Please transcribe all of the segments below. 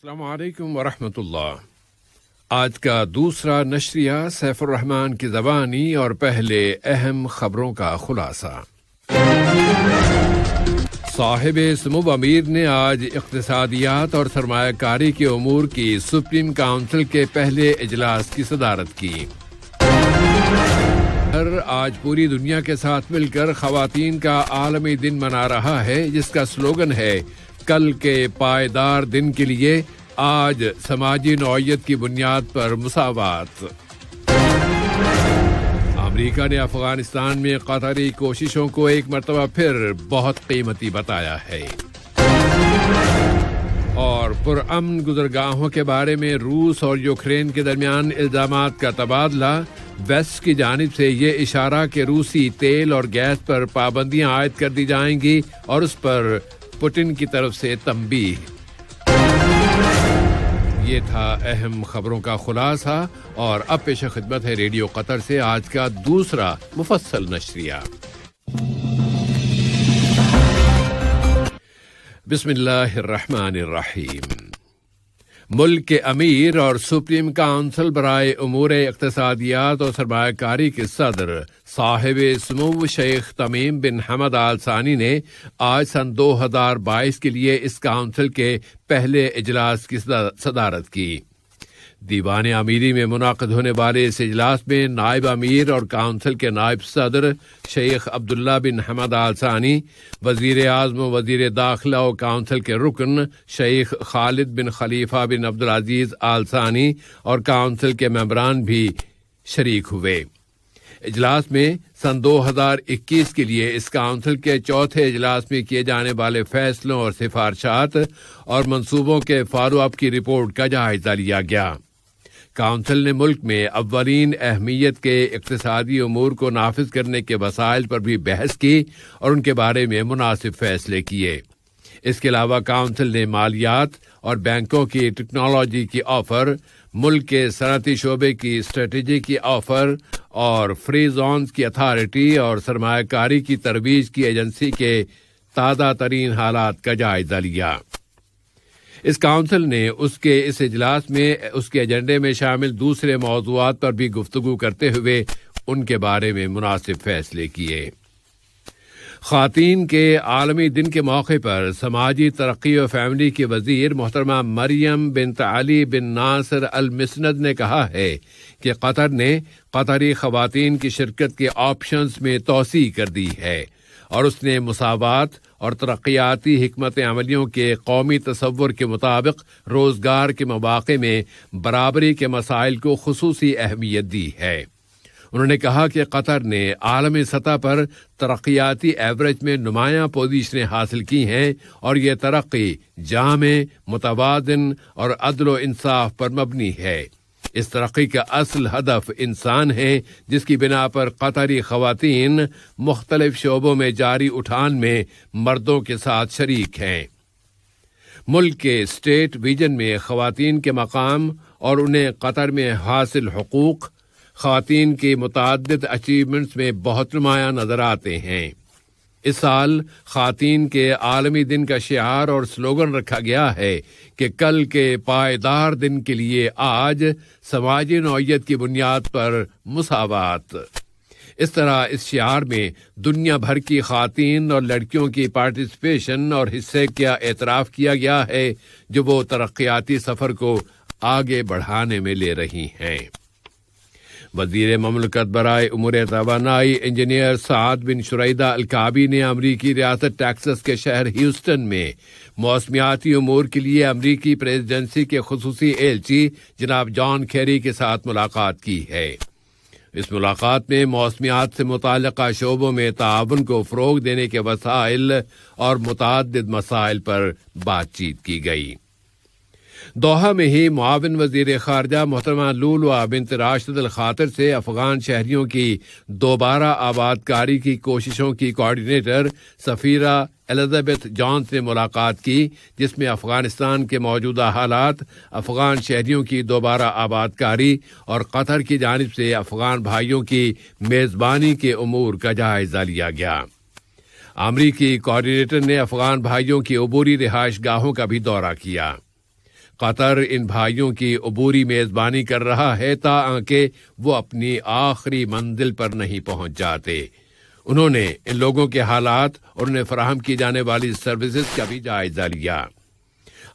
السلام علیکم ورحمۃ اللہ۔ آج کا دوسرا نشریہ سیف الرحمان کی زبانی اور پہلے اہم خبروں کا خلاصہ۔ صاحب سمو امیر نے آج اقتصادیات اور سرمایہ کاری کے امور کی سپریم کونسل کے پہلے اجلاس کی صدارت کی۔ آج پوری دنیا کے ساتھ مل کر خواتین کا عالمی دن منا رہا ہے، جس کا سلوگن ہے کل کے پائیدار دن کے لیے آج سماجی نوعیت کی بنیاد پر مساوات۔ امریکہ نے افغانستان میں قطری کوششوں کو ایک مرتبہ پھر بہت قیمتی بتایا ہے۔ اور پرامن گزرگاہوں کے بارے میں روس اور یوکرین کے درمیان الزامات کا تبادلہ، ویسٹ کی جانب سے یہ اشارہ کہ روسی تیل اور گیس پر پابندیاں عائد کر دی جائیں گی اور اس پر پوٹن کی طرف سے تنبیہ۔ یہ تھا اہم خبروں کا خلاصہ، اور اب پیش خدمت ہے ریڈیو قطر سے آج کا دوسرا مفصل نشریہ۔ بسم اللہ الرحمن الرحیم۔ ملک کے امیر اور سپریم کونسل برائے امور اقتصادیات اور سرمایہ کاری کے صدر صاحب سمو شیخ تمیم بن حمد آل ثانی نے آج سن 2022 کے لیے اس کونسل کے پہلے اجلاس کی صدارت کی۔ دیوان امیری میں منعقد ہونے والے اس اجلاس میں نائب امیر اور کونسل کے نائب صدر شیخ عبداللہ بن حمد آل ثانی، وزیر اعظم و وزیر داخلہ و کونسل کے رکن شیخ خالد بن خلیفہ بن عبدالعزیز آل ثانی اور کونسل کے ممبران بھی شریک ہوئے۔ اجلاس میں سن 2021 کے لیے اس کونسل کے چوتھے اجلاس میں کیے جانے والے فیصلوں اور سفارشات اور منصوبوں کے فالو اپ کی رپورٹ کا جائزہ لیا گیا۔ کونسل نے ملک میں اولین اہمیت کے اقتصادی امور کو نافذ کرنے کے وسائل پر بھی بحث کی اور ان کے بارے میں مناسب فیصلے کیے۔ اس کے علاوہ کونسل نے مالیات اور بینکوں کی ٹیکنالوجی کی آفر، ملک کے صنعتی شعبے کی اسٹریٹجی کی آفر اور فری زونز کی اتھارٹی اور سرمایہ کاری کی ترویج کی ایجنسی کے تازہ ترین حالات کا جائزہ لیا۔ اس کونسل نے اس اجلاس میں اس کے ایجنڈے میں شامل دوسرے موضوعات پر بھی گفتگو کرتے ہوئے ان کے بارے میں مناسب فیصلے کیے۔ خواتین کے عالمی دن کے موقع پر سماجی ترقی و فیملی کی وزیر محترمہ مریم بنت علی بن ناصر المسند نے کہا ہے کہ قطر نے قطری خواتین کی شرکت کے آپشنز میں توسیع کر دی ہے اور اس نے مساوات اور ترقیاتی حکمت عملیوں کے قومی تصور کے مطابق روزگار کے مواقع میں برابری کے مسائل کو خصوصی اہمیت دی ہے۔ انہوں نے کہا کہ قطر نے عالمی سطح پر ترقیاتی ایوریج میں نمایاں پوزیشنیں حاصل کی ہیں اور یہ ترقی جامع، متوازن اور عدل و انصاف پر مبنی ہے۔ اس ترقی کا اصل ہدف انسان ہے، جس کی بنا پر قطری خواتین مختلف شعبوں میں جاری اٹھان میں مردوں کے ساتھ شریک ہیں۔ ملک کے اسٹیٹ ویژن میں خواتین کے مقام اور انہیں قطر میں حاصل حقوق خواتین کی متعدد اچیومنٹس میں بہت نمایاں نظر آتے ہیں۔ اس سال خواتین کے عالمی دن کا شعار اور سلوگن رکھا گیا ہے کہ کل کے پائیدار دن کے لیے آج سماجی نوعیت کی بنیاد پر مساوات۔ اس طرح اس شعار میں دنیا بھر کی خواتین اور لڑکیوں کی پارٹیسپیشن اور حصے کا اعتراف کیا گیا ہے، جو وہ ترقیاتی سفر کو آگے بڑھانے میں لے رہی ہیں۔ وزیر مملکت برائے امور توانائی انجینئر سعد بن شریدہ الکعبی نے امریکی ریاست ٹیکساس کے شہر ہیوسٹن میں موسمیاتی امور کے لیے امریکی پریزیڈنسی کے خصوصی ایلچی جناب جان کیری کے ساتھ ملاقات کی ہے۔ اس ملاقات میں موسمیات سے متعلقہ شعبوں میں تعاون کو فروغ دینے کے وسائل اور متعدد مسائل پر بات چیت کی گئی۔ دوحہ میں ہی معاون وزیر خارجہ محترمہ لولوا بنت راشد الخاطر سے افغان شہریوں کی دوبارہ آباد کاری کی کوششوں کی کوارڈینیٹر سفیرہ الزبتھ جانس نے ملاقات کی، جس میں افغانستان کے موجودہ حالات، افغان شہریوں کی دوبارہ آباد کاری اور قطر کی جانب سے افغان بھائیوں کی میزبانی کے امور کا جائزہ لیا گیا۔ امریکی کوارڈینیٹر نے افغان بھائیوں کی عبوری رہائش گاہوں کا بھی دورہ کیا۔ قطر ان بھائیوں کی عبوری میزبانی کر رہا ہے تاکہ وہ اپنی آخری منزل پر نہیں پہنچ جاتے۔ انہوں نے ان لوگوں کے حالات اور انہیں فراہم کی جانے والی سروسز کا بھی جائزہ لیا۔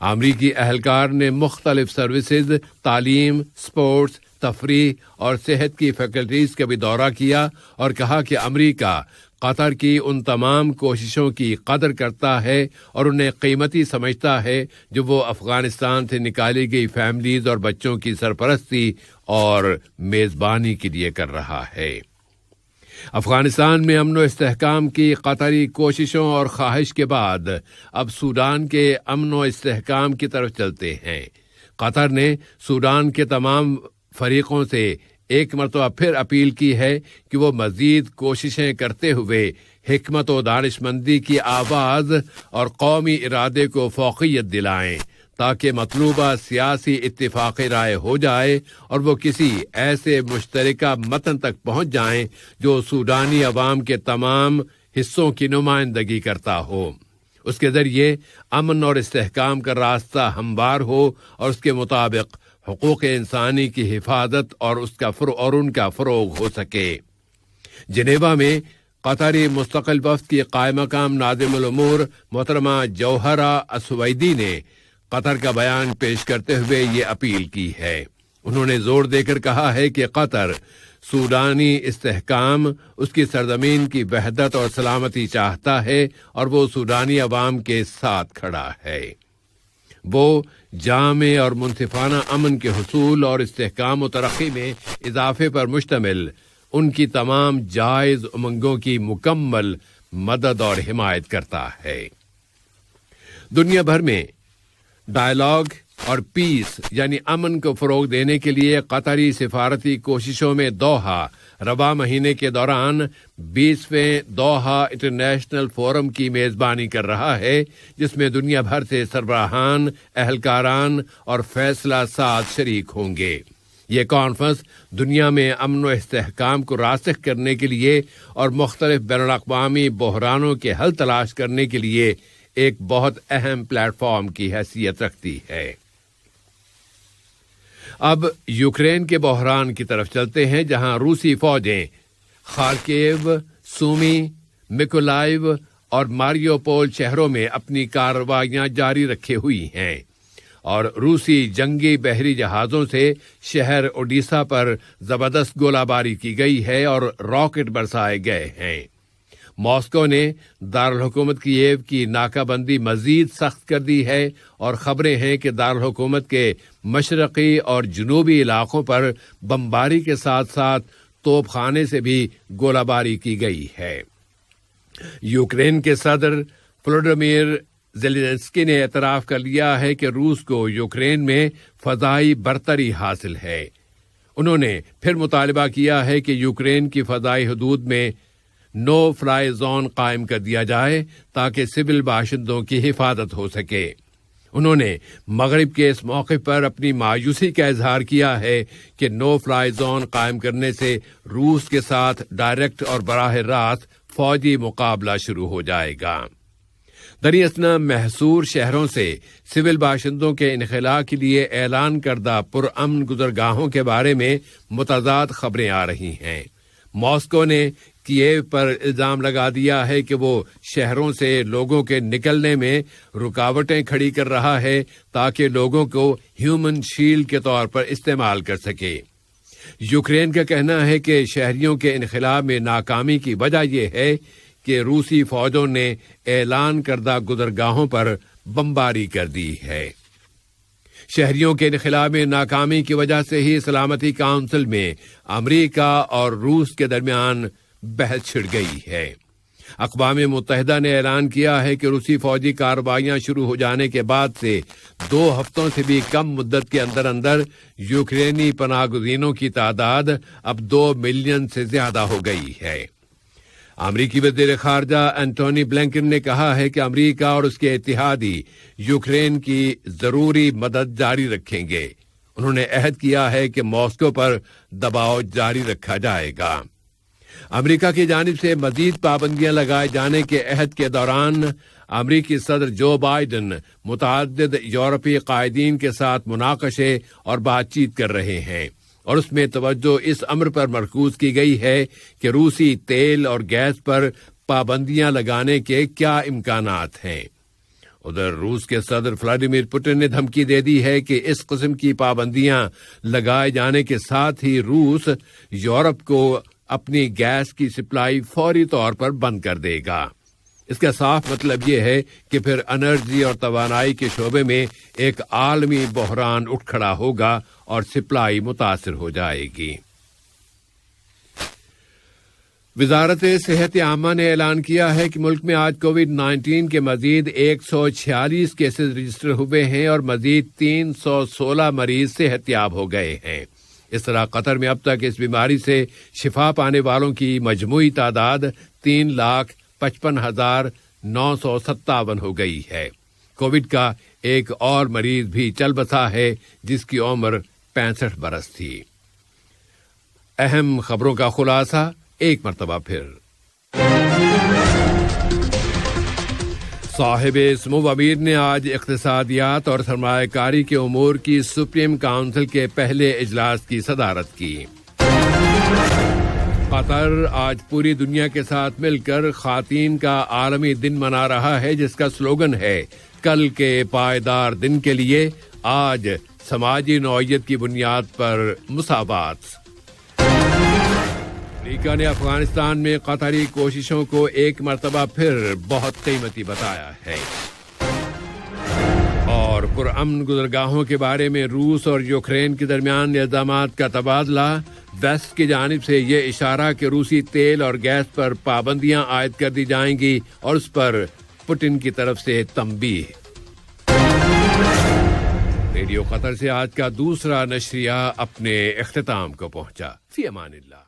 امریکی اہلکار نے مختلف سروسز، تعلیم، سپورٹس، تفریح اور صحت کی فیکلٹیز کا بھی دورہ کیا اور کہا کہ امریکہ قطر کی ان تمام کوششوں کی قدر کرتا ہے اور انہیں قیمتی سمجھتا ہے جو وہ افغانستان سے نکالی گئی فیملیز اور بچوں کی سرپرستی اور میزبانی کے لیے کر رہا ہے۔ افغانستان میں امن و استحکام کی قطری کوششوں اور خواہش کے بعد اب سوڈان کے امن و استحکام کی طرف چلتے ہیں۔ قطر نے سوڈان کے تمام فریقوں سے ایک مرتبہ پھر اپیل کی ہے کہ وہ مزید کوششیں کرتے ہوئے حکمت و دانش مندی کی آواز اور قومی ارادے کو فوقیت دلائیں تاکہ مطلوبہ سیاسی اتفاق رائے ہو جائے اور وہ کسی ایسے مشترکہ متن تک پہنچ جائیں جو سوڈانی عوام کے تمام حصوں کی نمائندگی کرتا ہو۔ اس کے ذریعے امن اور استحکام کا راستہ ہموار ہو اور اس کے مطابق حقوق انسانی کی حفاظت اور ان کا فروغ ہو سکے۔ جنیوا میں قطری مستقل وفد کی قائم مقام ناظم الامور محترمہ جوہرہ السویدی نے قطر کا بیان پیش کرتے ہوئے یہ اپیل کی ہے۔ انہوں نے زور دے کر کہا ہے کہ قطر سوڈانی استحکام، اس کی سرزمین کی وحدت اور سلامتی چاہتا ہے اور وہ سوڈانی عوام کے ساتھ کھڑا ہے۔ وہ جامع اور منصفانہ امن کے حصول اور استحکام و ترقی میں اضافے پر مشتمل ان کی تمام جائز امنگوں کی مکمل مدد اور حمایت کرتا ہے۔ دنیا بھر میں ڈائیلاگ اور پیس یعنی امن کو فروغ دینے کے لیے قطری سفارتی کوششوں میں دوحہ رواں مہینے کے دوران 20ویں دوحہ انٹرنیشنل فورم کی میزبانی کر رہا ہے، جس میں دنیا بھر سے سربراہان، اہلکاران اور فیصلہ ساز شریک ہوں گے۔ یہ کانفرنس دنیا میں امن و استحکام کو راسخ کرنے کے لیے اور مختلف بین الاقوامی بحرانوں کے حل تلاش کرنے کے لیے ایک بہت اہم پلیٹ فارم کی حیثیت رکھتی ہے۔ اب یوکرین کے بحران کی طرف چلتے ہیں، جہاں روسی فوجیں خارکیو، سومی، میکولائیو اور ماریوپول شہروں میں اپنی کارروائیاں جاری رکھے ہوئی ہیں اور روسی جنگی بحری جہازوں سے شہر اوڈیسا پر زبردست گولہ باری کی گئی ہے اور راکٹ برسائے گئے ہیں۔ ماسکو نے دارالحکومت کییو کی ناکہ بندی مزید سخت کر دی ہے اور خبریں ہیں کہ دارالحکومت کے مشرقی اور جنوبی علاقوں پر بمباری کے ساتھ ساتھ توپ خانے سے بھی گولہ باری کی گئی ہے۔ یوکرین کے صدر ولودیمیر زیلنسکی نے اعتراف کر لیا ہے کہ روس کو یوکرین میں فضائی برتری حاصل ہے۔ انہوں نے پھر مطالبہ کیا ہے کہ یوکرین کی فضائی حدود میں نو فلائی زون قائم کر دیا جائے تاکہ سول باشندوں کی حفاظت ہو سکے۔ انہوں نے مغرب کے اس موقع پر اپنی مایوسی کا اظہار کیا ہے کہ نو فلائی زون قائم کرنے سے روس کے ساتھ ڈائریکٹ اور براہ راست فوجی مقابلہ شروع ہو جائے گا۔ دراصل محصور شہروں سے سول باشندوں کے انخلاء کے لیے اعلان کردہ پرامن گزرگاہوں کے بارے میں متضاد خبریں آ رہی ہیں۔ ماسکو نے کییو پر الزام لگا دیا ہے کہ وہ شہروں سے لوگوں کے نکلنے میں رکاوٹیں کھڑی کر رہا ہے تاکہ لوگوں کو ہیومن شیلڈ کے طور پر استعمال کر سکے۔ یوکرین کا کہنا ہے کہ شہریوں کے انخلاء میں ناکامی کی وجہ یہ ہے کہ روسی فوجوں نے اعلان کردہ گزرگاہوں پر بمباری کر دی ہے۔ شہریوں کے انخلاء میں ناکامی کی وجہ سے ہی سلامتی کونسل میں امریکہ اور روس کے درمیان بحث چھڑ گئی ہے۔ اقوام متحدہ نے اعلان کیا ہے کہ روسی فوجی کارروائیاں شروع ہو جانے کے بعد سے 2 ہفتوں سے بھی کم مدت کے اندر اندر یوکرینی پناہ گزینوں کی تعداد اب 2 ملین سے زیادہ ہو گئی ہے۔ امریکی وزیر خارجہ اینٹونی بلنکن نے کہا ہے کہ امریکہ اور اس کے اتحادی یوکرین کی ضروری مدد جاری رکھیں گے۔ انہوں نے عہد کیا ہے کہ ماسکو پر دباؤ جاری رکھا جائے گا۔ امریکہ کی جانب سے مزید پابندیاں لگائے جانے کے عہد کے دوران امریکی صدر جو بائیڈن متعدد یورپی قائدین کے ساتھ مناقشے اور بات چیت کر رہے ہیں، اور اس میں توجہ اس امر پر مرکوز کی گئی ہے کہ روسی تیل اور گیس پر پابندیاں لگانے کے کیا امکانات ہیں۔ ادھر روس کے صدر ولادیمیر پوٹن نے دھمکی دے دی ہے کہ اس قسم کی پابندیاں لگائے جانے کے ساتھ ہی روس یورپ کو اپنی گیس کی سپلائی فوری طور پر بند کر دے گا۔ اس کا صاف مطلب یہ ہے کہ پھر انرجی اور توانائی کے شعبے میں ایک عالمی بحران اٹھ کھڑا ہوگا اور سپلائی متاثر ہو جائے گی۔ وزارت صحت عامہ نے اعلان کیا ہے کہ ملک میں آج کووڈ-19 کے مزید 146 کیسز رجسٹر ہوئے ہیں اور مزید 316 مریض صحت یاب ہو گئے ہیں۔ اس طرح قطر میں اب تک اس بیماری سے شفا پانے والوں کی مجموعی تعداد 3,55,957 ہو گئی ہے۔ کووڈ کا ایک اور مریض بھی چل بسا ہے جس کی عمر 65 برس تھی۔ اہم خبروں کا خلاصہ ایک مرتبہ پھر۔ صاحب سمو امیر نے آج اقتصادیات اور سرمایہ کاری کے امور کی سپریم کونسل کے پہلے اجلاس کی صدارت کی۔ قطر آج پوری دنیا کے ساتھ مل کر خواتین کا عالمی دن منا رہا ہے، جس کا سلوگن ہے کل کے پائیدار دن کے لیے آج سماجی نوعیت کی بنیاد پر مساوات۔ امریکہ نے افغانستان میں قطری کوششوں کو ایک مرتبہ پھر بہت قیمتی بتایا ہے۔ اور پرامن گزرگاہوں کے بارے میں روس اور یوکرین کے درمیان الزامات کا تبادلہ، ویسٹ کی جانب سے یہ اشارہ کہ روسی تیل اور گیس پر پابندیاں عائد کر دی جائیں گی اور اس پر پوٹن کی طرف سے تنبیہ۔ ریڈیو قطر سے آج کا دوسرا نشریہ اپنے اختتام کو پہنچا۔ فی امان اللہ۔